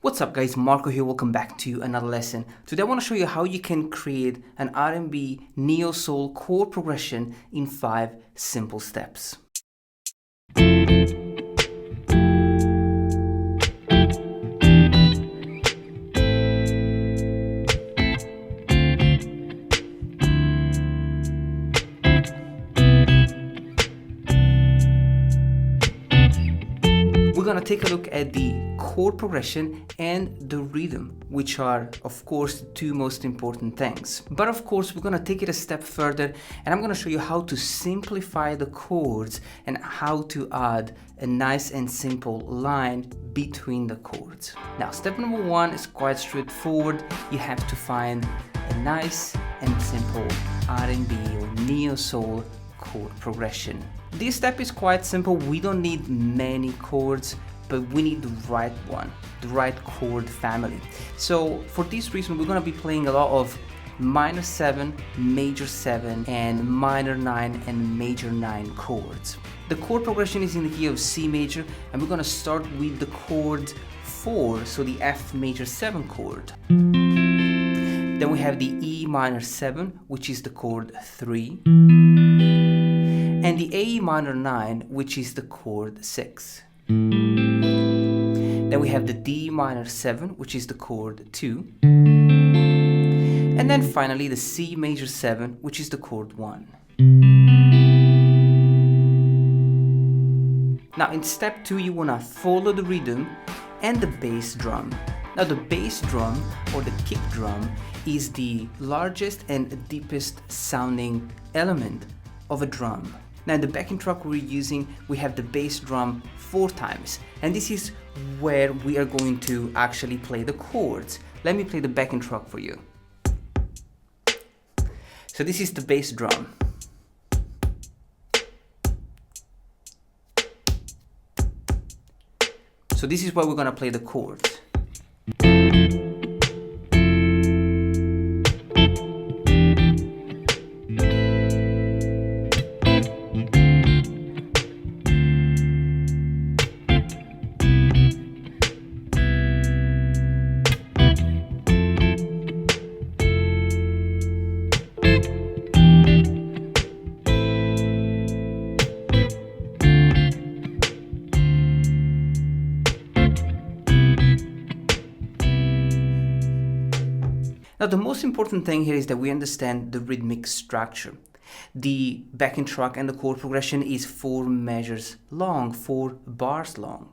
What's up guys, Marco here, welcome back to another lesson. Today I want to show you how you can create an R&B neo-soul chord progression in 5 simple steps. We're gonna take a look at the chord progression and the rhythm, which are, of course, the two most important things. But of course, we're gonna take it a step further, and I'm gonna show you how to simplify the chords and how to add a nice and simple line between the chords. Now, step number 1 is quite straightforward. You have to find a nice and simple R&B or neo-soul chord progression. This step is quite simple. We don't need many chords, but we need the right one, the right chord family. So for this reason, we're going to be playing a lot of minor 7, major 7, and minor 9 and major 9 chords. The chord progression is in the key of C major, and we're going to start with the chord 4, so the F major 7 chord. Then we have the E minor 7, which is the chord 3. And the A minor 9, which is the chord 6. Then we have the D minor 7, which is the chord 2. And then finally the C major 7, which is the chord 1. Now in step 2, you want to follow the rhythm and the bass drum. Now the bass drum or the kick drum is the largest and deepest sounding element of a drum. Now in the backing track we're using, we have the bass drum 4 times, and this is where we are going to actually play the chords. Let me play the backing track for you. So this is the bass drum. So this is where we're gonna play the chords. Now the most important thing here is that we understand the rhythmic structure. The backing track and the chord progression is 4 measures long, 4 bars long.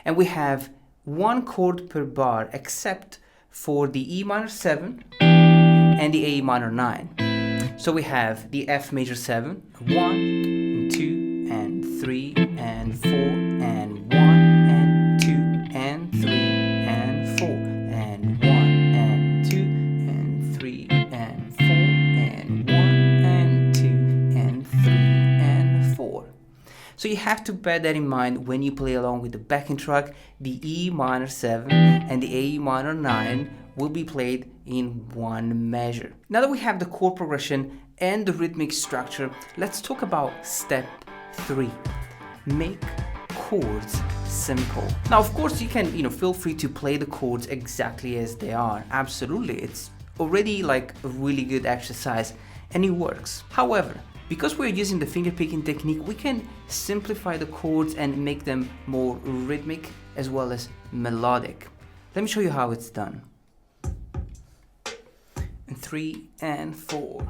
And we have 1 chord per bar except for the E minor 7 and the A minor 9. So we have the F major 7, 1 and 2 and 3 and 4 and 1 and 2 and 3 and 4 and 1 and 2 and 3 and 4 and 1 and 2 and 3 and 4. So you have to bear that in mind when you play along with the backing track. The E minor 7 and the A minor 9 will be played in 1 measure. Now that we have the chord progression and the rhythmic structure, let's talk about step 3. Make chords simple. Now of course you can, feel free to play the chords exactly as they are. Absolutely, it's already like a really good exercise and it works. However, because we're using the finger picking technique, we can simplify the chords and make them more rhythmic as well as melodic. Let me show you how it's done. 3 and 4.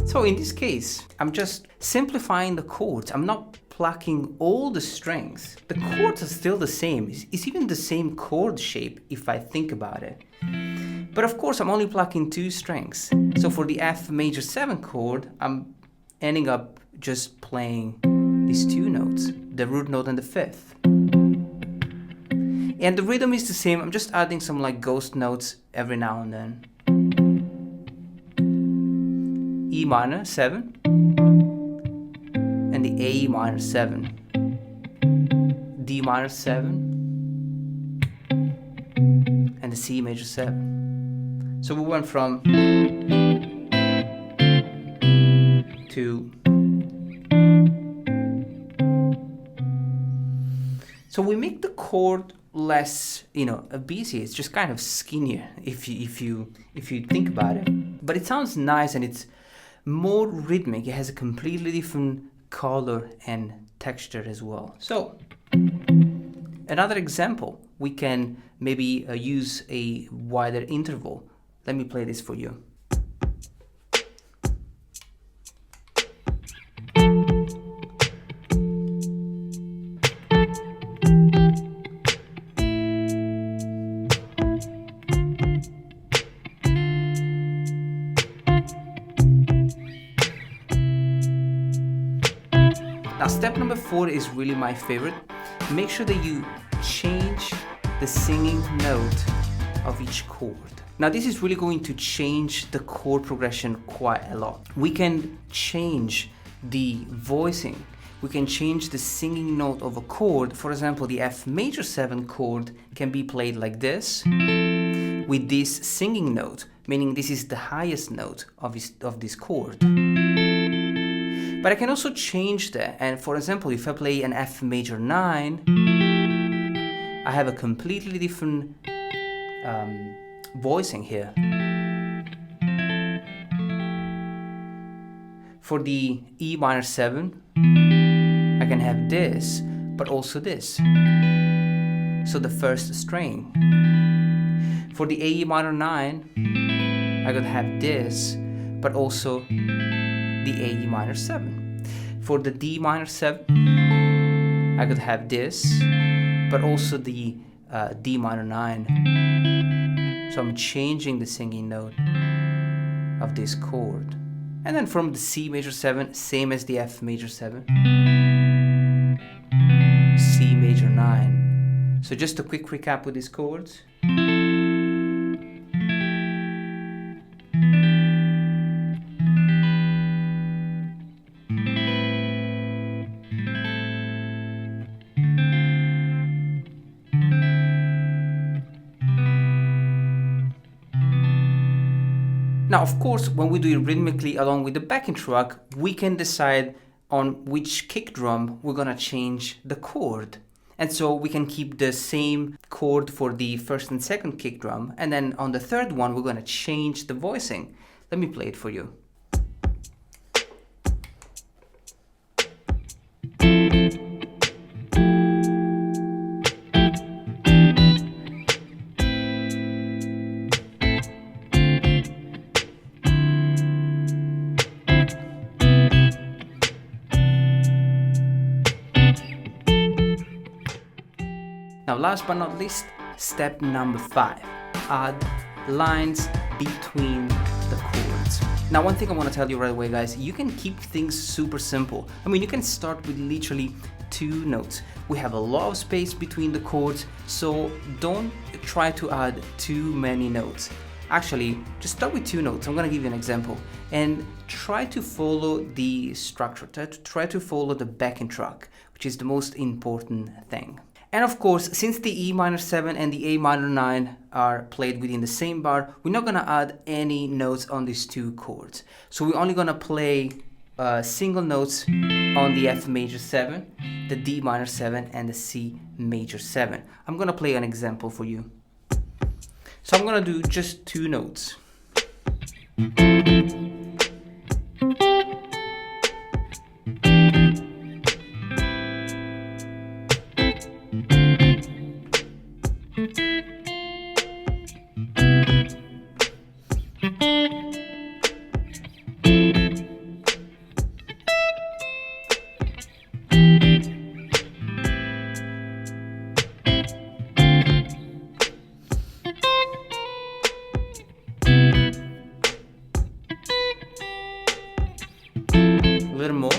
So in this case, I'm just simplifying the chords. I'm not plucking all the strings. The chords are still the same. It's even the same chord shape if I think about it. But of course, I'm only plucking 2 strings. So for the F major 7 chord, I'm ending up just playing these 2 notes, the root note and the 5th. And the rhythm is the same. I'm just adding some like ghost notes every now and then. E minor 7 and the A minor 7. D D minor 7 and the C major 7. So we went from to, so we make the chord less, busy. It's just kind of skinnier if you think about it. But it sounds nice and it's more rhythmic. It has a completely different color and texture as well. So another example, we can maybe use a wider interval. Let me play this for you. Now step number 4 is really my favorite. Make sure that you change the singing note of each chord. Now this is really going to change the chord progression quite a lot. We can change the voicing. We can change the singing note of a chord. For example, the F major 7 chord can be played like this with this singing note, meaning this is the highest note of this chord. But I can also change that, and for example, if I play an F major 9, I have a completely different voicing here. For the E minor 7, I can have this, but also this. So the first string. For the A minor 9, I could have this, but also the A minor 7. For the D minor 7, I could have this, but also the D minor 9. So I'm changing the singing note of this chord. And then from the C major 7, same as the F major 7, C major 9. So just a quick recap with these chords. Now, of course, when we do it rhythmically along with the backing track, we can decide on which kick drum we're gonna change the chord. And so we can keep the same chord for the first and second kick drum, and then on the third one, we're gonna change the voicing. Let me play it for you. Now, last but not least, step number 5, add lines between the chords. Now, one thing I want to tell you right away, guys, you can keep things super simple. I mean, you can start with literally 2 notes. We have a lot of space between the chords, so don't try to add too many notes. Actually, just start with 2 notes. I'm going to give you an example, and try to follow the structure. Try to follow the backing track, which is the most important thing. And of course, since the E minor 7 and the A minor 9 are played within the same bar, we're not gonna add any notes on these 2 chords. So we're only gonna play single notes on the F major 7, the D minor 7, and the C major 7. I'm gonna play an example for you. So I'm gonna do just 2 notes. A little more.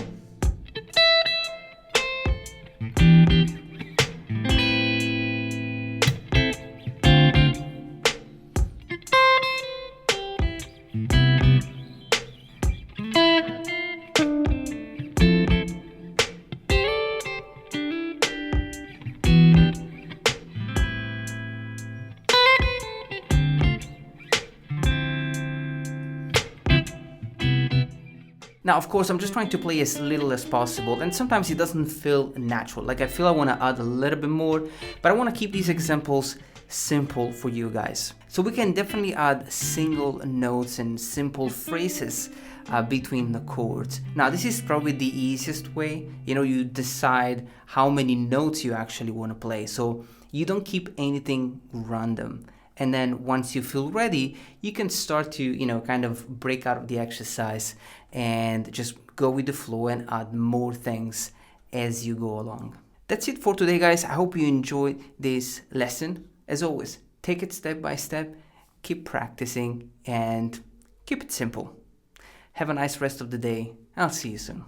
Now, of course, I'm just trying to play as little as possible, and sometimes it doesn't feel natural. Like I feel I want to add a little bit more, but I want to keep these examples simple for you guys. So we can definitely add single notes and simple phrases between the chords. Now, this is probably the easiest way. You decide how many notes you actually want to play. So you don't keep anything random. And then once you feel ready, you can start to, kind of break out of the exercise and just go with the flow and add more things as you go along. That's it for today, guys. I hope you enjoyed this lesson. As always, take it step by step, keep practicing, and keep it simple. Have a nice rest of the day. I'll see you soon.